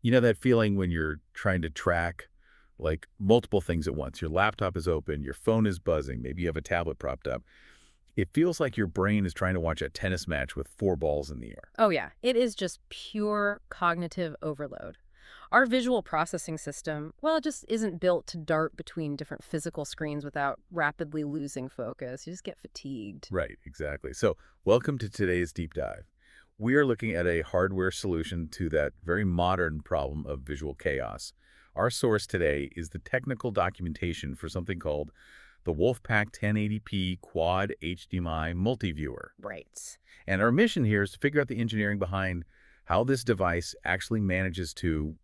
You know that feeling when you're trying to track like multiple things at once. Your laptop is open, your phone is buzzing, maybe you have a tablet propped up. It feels like your brain is trying to watch a tennis match with four balls in the air. Oh yeah, it is just pure cognitive overload. Our visual processing system, well, it just isn't built to dart between different physical screens without rapidly losing focus. You just get fatigued. Right, exactly. So, welcome to today's deep dive. We are looking at a hardware solution to that very modern problem of visual chaos. Our source today is the technical documentation for something called the WolfPack 1080p Quad HDMI Multi-Viewer. Right. And our mission here is to figure out the engineering behind how this device actually manages to,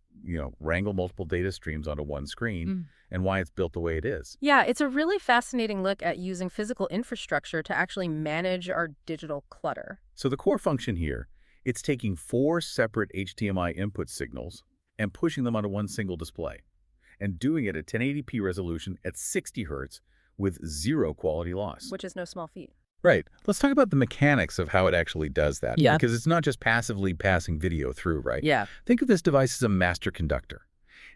wrangle multiple data streams onto one screen and why it's built the way it is. Yeah, it's a really fascinating look at using physical infrastructure to actually manage our digital clutter. So the core function here, it's taking four separate HDMI input signals and pushing them onto one single display, and doing it at 1080p resolution at 60 hertz with zero quality loss. Which is no small feat. Right. Let's talk about the mechanics of how it actually does that. Yeah. Because it's not just passively passing video through, right? Yeah. Think of this device as a master conductor.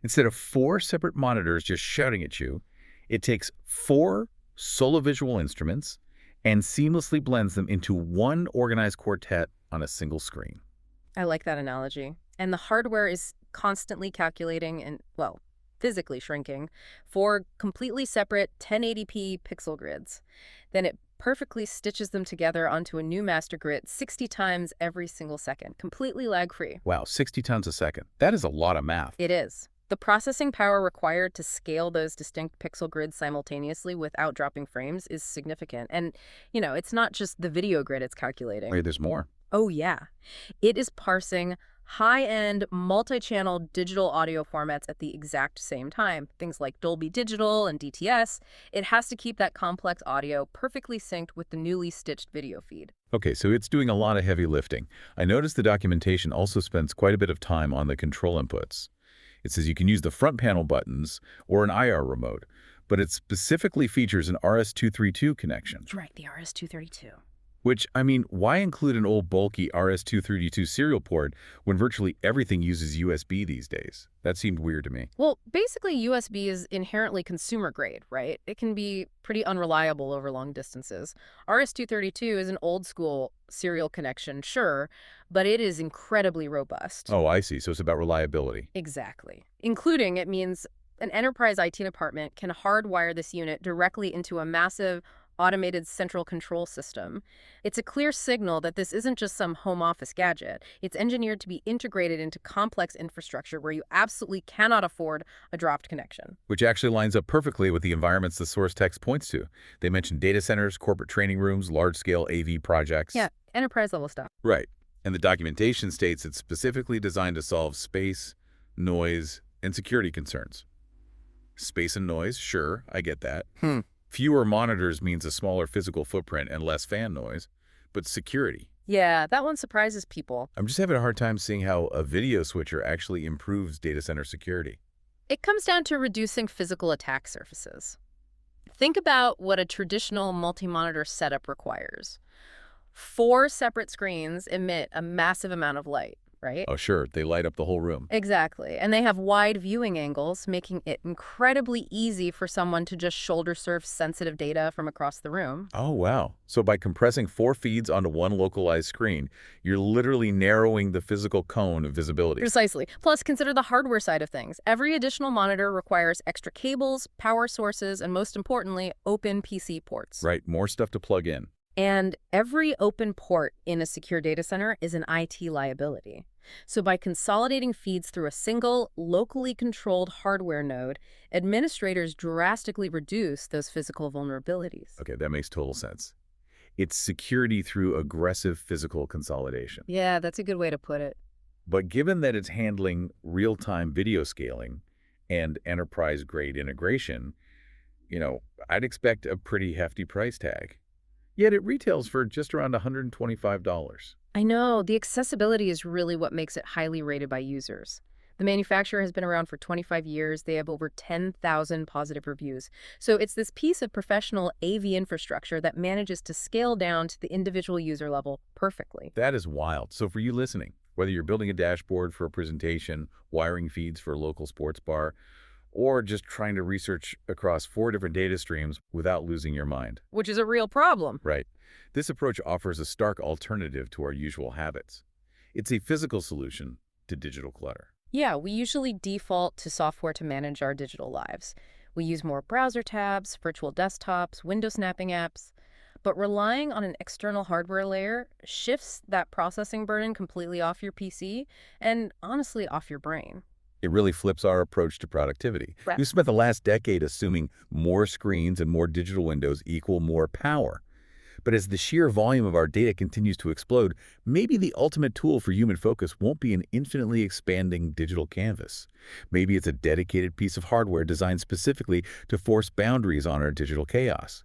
Instead of four separate monitors just shouting at you, it takes four solo visual instruments and seamlessly blends them into one organized quartet on a single screen. I like that analogy. And the hardware is constantly calculating and, well, physically shrinking for completely separate 1080p pixel grids. Then it perfectly stitches them together onto a new master grid 60 times every single second, completely lag-free. Wow, 60 tons a second. That is a lot of math. It is. The processing power required to scale those distinct pixel grids simultaneously without dropping frames is significant. And, it's not just the video grid it's calculating. Wait, there's more. Oh, yeah. It is parsing high-end multi-channel digital audio formats at the exact same time. Things like Dolby Digital and DTS. It has to keep that complex audio perfectly synced with the newly stitched video feed. Okay, so it's doing a lot of heavy lifting. I noticed the documentation also spends quite a bit of time on the control inputs. It says you can use the front panel buttons or an IR remote, but it specifically features an RS-232 connection. That's right, the RS-232. Which, why include an old bulky RS-232 serial port when virtually everything uses USB these days? That seemed weird to me. Well, basically USB is inherently consumer grade, right? It can be pretty unreliable over long distances. RS-232 is an old school serial connection, sure, but it is incredibly robust. Oh, I see. So it's about reliability. Exactly. Including, it means an enterprise IT department can hardwire this unit directly into a massive automated central control system. It's a clear signal that this isn't just some home office gadget. It's engineered to be integrated into complex infrastructure where you absolutely cannot afford a dropped connection. Which actually lines up perfectly with the environments the source text points to. They mention data centers, corporate training rooms, large-scale AV projects. Yeah, enterprise-level stuff. Right. And the documentation states it's specifically designed to solve space, noise, and security concerns. Space and noise, sure, I get that. Fewer monitors means a smaller physical footprint and less fan noise, but security. Yeah, that one surprises people. I'm just having a hard time seeing how a video switcher actually improves data center security. It comes down to reducing physical attack surfaces. Think about what a traditional multi-monitor setup requires. 4 separate screens emit a massive amount of light, right? Oh, sure, they light up the whole room. Exactly. And they have wide viewing angles, making it incredibly easy for someone to just shoulder surf sensitive data from across the room. Oh, wow. So by compressing 4 feeds onto one localized screen, you're literally narrowing the physical cone of visibility. Precisely. Plus, consider the hardware side of things. Every additional monitor requires extra cables, power sources, and most importantly, open PC ports. Right, more stuff to plug in. And every open port in a secure data center is an IT liability. So by consolidating feeds through a single, locally controlled hardware node, administrators drastically reduce those physical vulnerabilities. Okay, that makes total sense. It's security through aggressive physical consolidation. Yeah, that's a good way to put it. But given that it's handling real-time video scaling and enterprise-grade integration, I'd expect a pretty hefty price tag. Yet it retails for just around $125. I know, the accessibility is really what makes it highly rated by users. The manufacturer has been around for 25 years. They have over 10,000 positive reviews. So it's this piece of professional AV infrastructure that manages to scale down to the individual user level perfectly. That is wild. So for you listening, Whether you're building a dashboard for a presentation, wiring feeds for a local sports bar, or just trying to research across 4 different data streams without losing your mind. Which is a real problem. Right. This approach offers a stark alternative to our usual habits. It's a physical solution to digital clutter. Yeah, we usually default to software to manage our digital lives. We use more browser tabs, virtual desktops, window snapping apps. But relying on an external hardware layer shifts that processing burden completely off your PC and honestly off your brain. It really flips our approach to productivity. Right. We've spent the last decade assuming more screens and more digital windows equal more power. But as the sheer volume of our data continues to explode, maybe the ultimate tool for human focus won't be an infinitely expanding digital canvas. Maybe it's a dedicated piece of hardware designed specifically to force boundaries on our digital chaos.